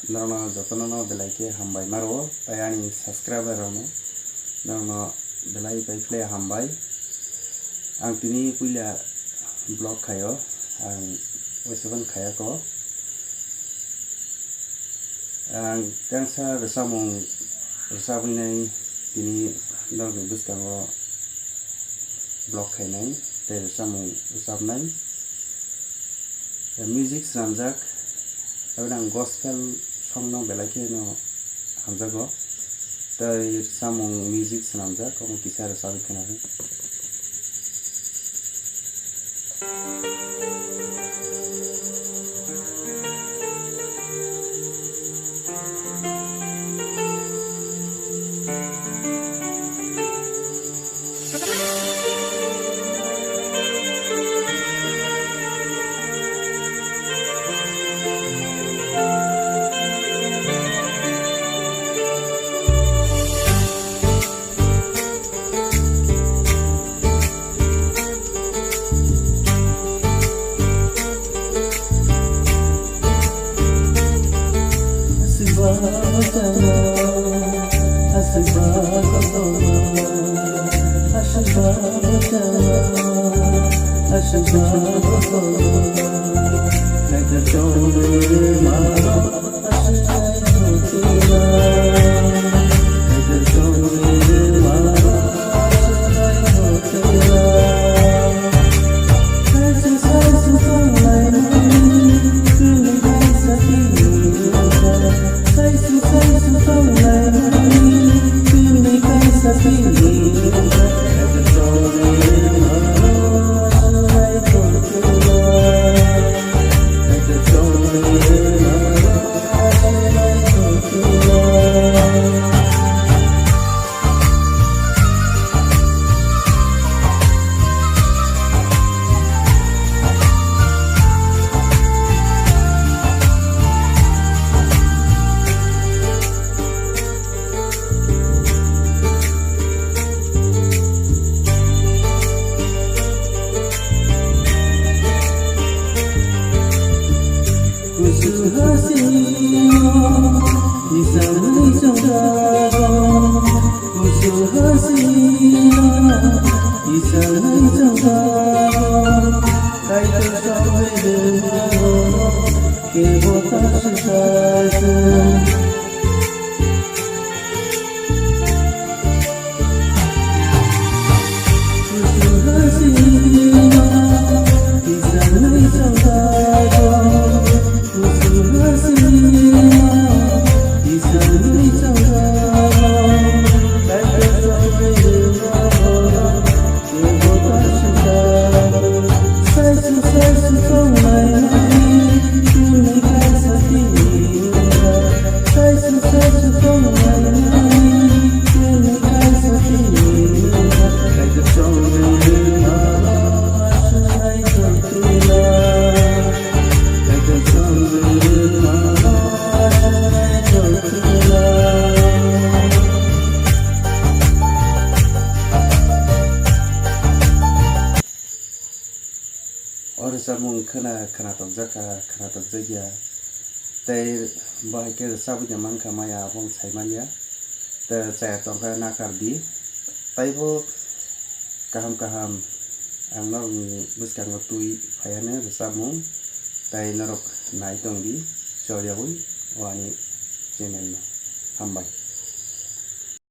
Narano jotono belai ke hambai maro ayani subscriber rano narano belai pai play hambai ang tini puila blog khayo ang wesaban khaya ko ang tangsa resamung resabinai tini narano buskango blog khainai te resamung resabnai music sanjak abang gospel song no belai ke no hamjago tai samung music sanjak ko kisah resabi kenari samung khana tok jaya tai bahai ke sabu jaman kamaya abong saimania te saya tongka nakar di tai bo kaham ang nong buskang tui phayane samung tai narok nai tong di choriawi wani channel no hambai